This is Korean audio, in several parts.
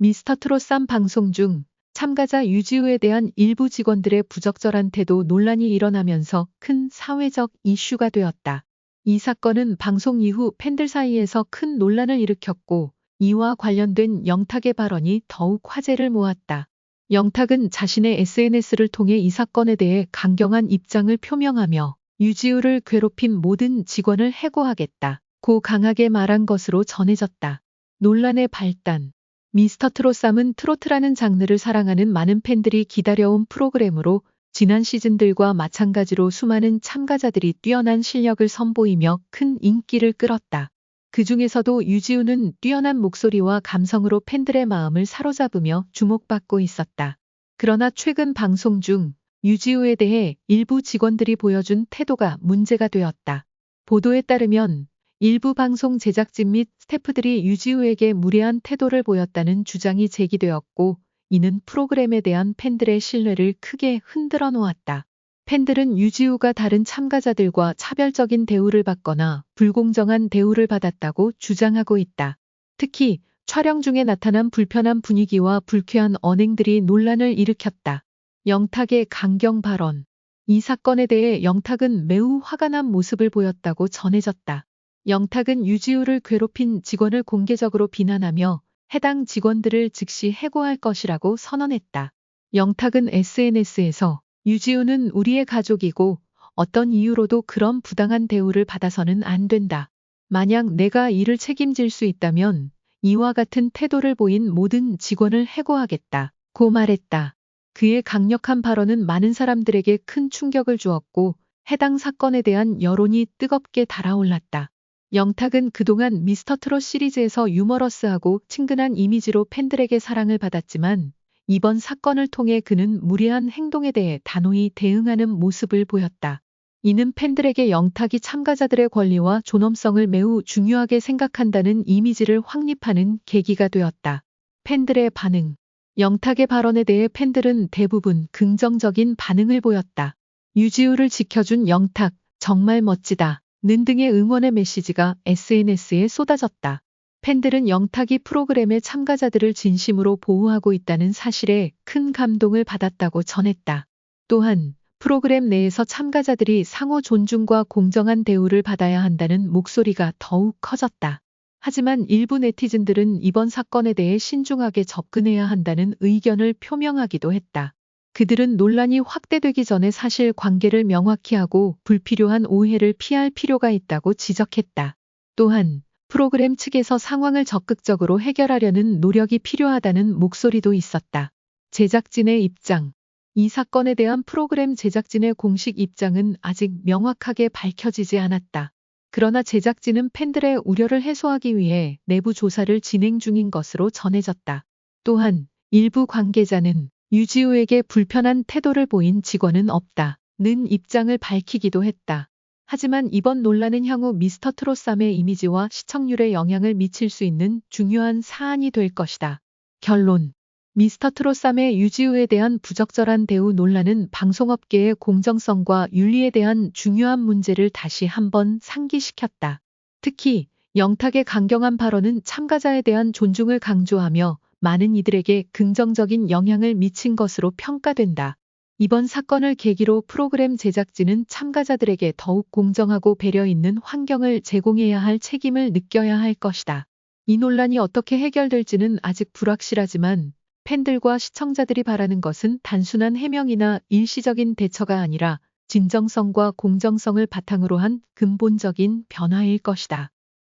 미스터 트롯 쌈 방송 중 참가자 유지우에 대한 일부 직원들의 부적절한 태도 논란이 일어나면서 큰 사회적 이슈가 되었다. 이 사건은 방송 이후 팬들 사이에서 큰 논란을 일으켰고 이와 관련된 영탁의 발언이 더욱 화제를 모았다. 영탁은 자신의 SNS를 통해 이 사건에 대해 강경한 입장을 표명하며 유지우를 괴롭힌 모든 직원을 해고하겠다고 강하게 말한 것으로 전해졌다. 논란의 발단. 미스터 트롯 쌈은 트로트라는 장르를 사랑하는 많은 팬들이 기다려온 프로그램으로 지난 시즌들과 마찬가지로 수많은 참가자들이 뛰어난 실력을 선보이며 큰 인기를 끌었다. 그 중에서도 유지우는 뛰어난 목소리와 감성으로 팬들의 마음을 사로잡으며 주목받고 있었다. 그러나 최근 방송 중 유지우에 대해 일부 직원들이 보여준 태도가 문제가 되었다. 보도에 따르면 일부 방송 제작진 및 스태프들이 유지우에게 무례한 태도를 보였다는 주장이 제기되었고 이는 프로그램에 대한 팬들의 신뢰를 크게 흔들어 놓았다. 팬들은 유지우가 다른 참가자들과 차별적인 대우를 받거나 불공정한 대우를 받았다고 주장하고 있다. 특히 촬영 중에 나타난 불편한 분위기와 불쾌한 언행들이 논란을 일으켰다. 영탁의 강경 발언. 이 사건에 대해 영탁은 매우 화가 난 모습을 보였다고 전해졌다. 영탁은 유지우를 괴롭힌 직원을 공개적으로 비난하며 해당 직원들을 즉시 해고할 것이라고 선언했다. 영탁은 SNS에서 유지우는 우리의 가족이고 어떤 이유로도 그런 부당한 대우를 받아서는 안 된다. 만약 내가 이를 책임질 수 있다면 이와 같은 태도를 보인 모든 직원을 해고하겠다고 말했다. 그의 강력한 발언은 많은 사람들에게 큰 충격을 주었고 해당 사건에 대한 여론이 뜨겁게 달아올랐다. 영탁은 그동안 미스터 트롯 시리즈에서 유머러스하고 친근한 이미지로 팬들에게 사랑을 받았지만 이번 사건을 통해 그는 무례한 행동에 대해 단호히 대응하는 모습을 보였다. 이는 팬들에게 영탁이 참가자들의 권리와 존엄성을 매우 중요하게 생각한다는 이미지를 확립하는 계기가 되었다. 팬들의 반응. 영탁의 발언에 대해 팬들은 대부분 긍정적인 반응을 보였다. 유지우를 지켜준 영탁, 정말 멋지다. 는 등의 응원의 메시지가 SNS에 쏟아졌다. 팬들은 영탁이 프로그램의 참가자들을 진심으로 보호하고 있다는 사실에 큰 감동을 받았다고 전했다. 또한 프로그램 내에서 참가자들이 상호 존중과 공정한 대우를 받아야 한다는 목소리가 더욱 커졌다. 하지만 일부 네티즌들은 이번 사건에 대해 신중하게 접근해야 한다는 의견을 표명하기도 했다. 그들은 논란이 확대되기 전에 사실 관계를 명확히 하고 불필요한 오해를 피할 필요가 있다고 지적했다. 또한 프로그램 측에서 상황을 적극적으로 해결하려는 노력이 필요하다는 목소리도 있었다. 제작진의 입장. 이 사건에 대한 프로그램 제작진의 공식 입장은 아직 명확하게 밝혀지지 않았다. 그러나 제작진은 팬들의 우려를 해소하기 위해 내부 조사를 진행 중인 것으로 전해졌다. 또한 일부 관계자는 유지우에게 불편한 태도를 보인 직원은 없다는 입장을 밝히기도 했다. 하지만 이번 논란은 향후 미스터 트롯 쌈의 이미지와 시청률에 영향을 미칠 수 있는 중요한 사안이 될 것이다. 결론. 미스터 트롯 쌈의 유지우에 대한 부적절한 대우 논란은 방송업계의 공정성과 윤리에 대한 중요한 문제를 다시 한번 상기시켰다. 특히 영탁의 강경한 발언은 참가자에 대한 존중을 강조하며 많은 이들에게 긍정적인 영향을 미친 것으로 평가된다. 이번 사건을 계기로 프로그램 제작진은 참가자들에게 더욱 공정하고 배려 있는 환경을 제공해야 할 책임을 느껴야 할 것이다. 이 논란이 어떻게 해결될지는 아직 불확실하지만 팬들과 시청자들이 바라는 것은 단순한 해명이나 일시적인 대처가 아니라 진정성과 공정성을 바탕으로 한 근본적인 변화일 것이다.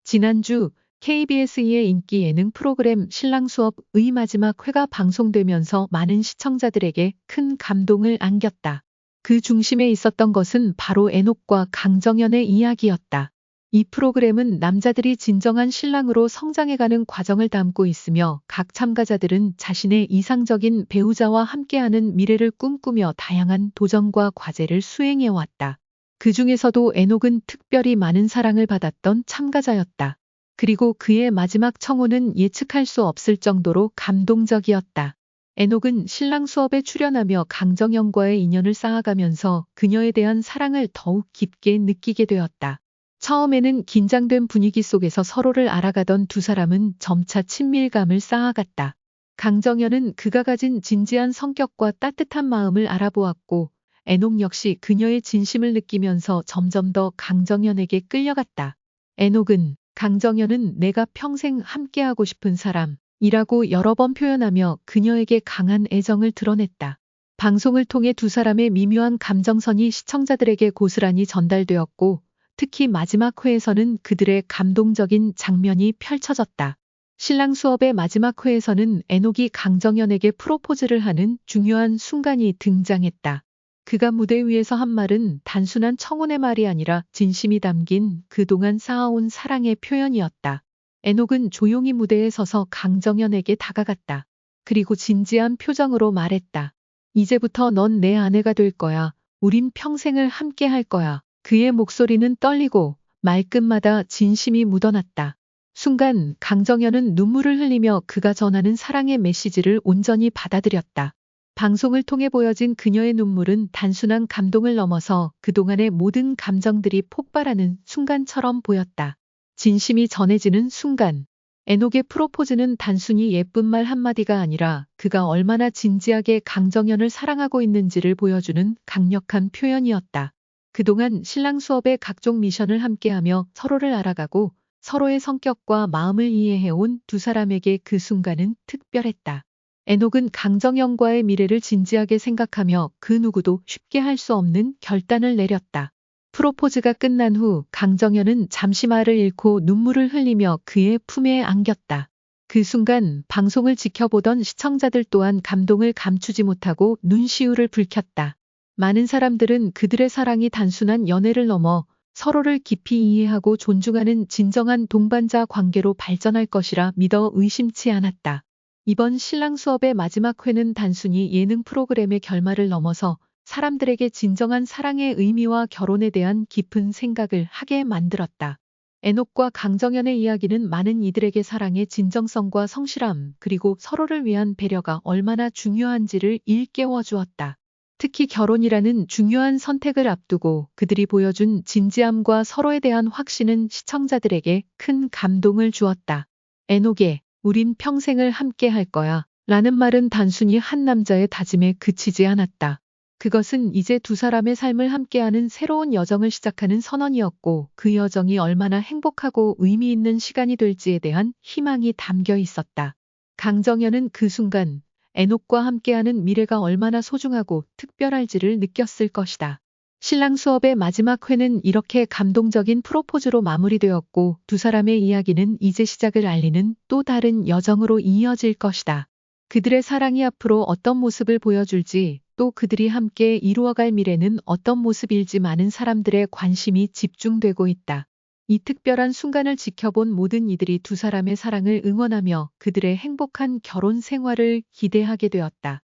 지난주 KBS2의 인기 예능 프로그램 신랑 수업의 마지막 회가 방송되면서 많은 시청자들에게 큰 감동을 안겼다. 그 중심에 있었던 것은 바로 애녹과 강정연의 이야기였다. 이 프로그램은 남자들이 진정한 신랑으로 성장해가는 과정을 담고 있으며 각 참가자들은 자신의 이상적인 배우자와 함께하는 미래를 꿈꾸며 다양한 도전과 과제를 수행해왔다. 그 중에서도 애녹은 특별히 많은 사랑을 받았던 참가자였다. 그리고 그의 마지막 청혼은 예측할 수 없을 정도로 감동적이었다. 애녹은 신랑 수업에 출연하며 강정연과의 인연을 쌓아가면서 그녀에 대한 사랑을 더욱 깊게 느끼게 되었다. 처음에는 긴장된 분위기 속에서 서로를 알아가던 두 사람은 점차 친밀감을 쌓아갔다. 강정연은 그가 가진 진지한 성격과 따뜻한 마음을 알아보았고 애녹 역시 그녀의 진심을 느끼면서 점점 더 강정연에게 끌려갔다. 애녹은 강정연은 내가 평생 함께하고 싶은 사람이라고 여러 번 표현하며 그녀에게 강한 애정을 드러냈다. 방송을 통해 두 사람의 미묘한 감정선이 시청자들에게 고스란히 전달되었고 특히 마지막 회에서는 그들의 감동적인 장면이 펼쳐졌다. 신랑 수업의 마지막 회에서는 애녹이 강정연에게 프로포즈를 하는 중요한 순간이 등장했다. 그가 무대 위에서 한 말은 단순한 청혼의 말이 아니라 진심이 담긴 그동안 쌓아온 사랑의 표현이었다. 애녹은 조용히 무대에 서서 강정연에게 다가갔다. 그리고 진지한 표정으로 말했다. 이제부터 넌 내 아내가 될 거야. 우린 평생을 함께 할 거야. 그의 목소리는 떨리고 말끝마다 진심이 묻어났다. 순간 강정연은 눈물을 흘리며 그가 전하는 사랑의 메시지를 온전히 받아들였다. 방송을 통해 보여진 그녀의 눈물은 단순한 감동을 넘어서 그동안의 모든 감정들이 폭발하는 순간처럼 보였다. 진심이 전해지는 순간. 애녹의 프로포즈는 단순히 예쁜 말 한마디가 아니라 그가 얼마나 진지하게 강정연을 사랑하고 있는지를 보여주는 강력한 표현이었다. 그동안 신랑 수업의 각종 미션을 함께하며 서로를 알아가고 서로의 성격과 마음을 이해해온 두 사람에게 그 순간은 특별했다. 애녹은 강정연과의 미래를 진지하게 생각하며 그 누구도 쉽게 할 수 없는 결단을 내렸다. 프로포즈가 끝난 후 강정연은 잠시 말을 잃고 눈물을 흘리며 그의 품에 안겼다. 그 순간 방송을 지켜보던 시청자들 또한 감동을 감추지 못하고 눈시울을 붉혔다. 많은 사람들은 그들의 사랑이 단순한 연애를 넘어 서로를 깊이 이해하고 존중하는 진정한 동반자 관계로 발전할 것이라 믿어 의심치 않았다. 이번 신랑 수업의 마지막 회는 단순히 예능 프로그램의 결말을 넘어서 사람들에게 진정한 사랑의 의미와 결혼에 대한 깊은 생각을 하게 만들었다. 애녹과 강정연의 이야기는 많은 이들에게 사랑의 진정성과 성실함 그리고 서로를 위한 배려가 얼마나 중요한지를 일깨워 주었다. 특히 결혼이라는 중요한 선택을 앞두고 그들이 보여준 진지함과 서로에 대한 확신은 시청자들에게 큰 감동을 주었다. 애녹의 우린 평생을 함께 할 거야 라는 말은 단순히 한 남자의 다짐에 그치지 않았다. 그것은 이제 두 사람의 삶을 함께하는 새로운 여정을 시작하는 선언이었고 그 여정이 얼마나 행복하고 의미 있는 시간이 될지에 대한 희망이 담겨 있었다. 강정연은 그 순간 애녹과 함께하는 미래가 얼마나 소중하고 특별할지를 느꼈을 것이다. 신랑 수업의 마지막 회는 이렇게 감동적인 프로포즈로 마무리되었고 두 사람의 이야기는 이제 시작을 알리는 또 다른 여정으로 이어질 것이다. 그들의 사랑이 앞으로 어떤 모습을 보여줄지 또 그들이 함께 이루어갈 미래는 어떤 모습일지 많은 사람들의 관심이 집중되고 있다. 이 특별한 순간을 지켜본 모든 이들이 두 사람의 사랑을 응원하며 그들의 행복한 결혼 생활을 기대하게 되었다.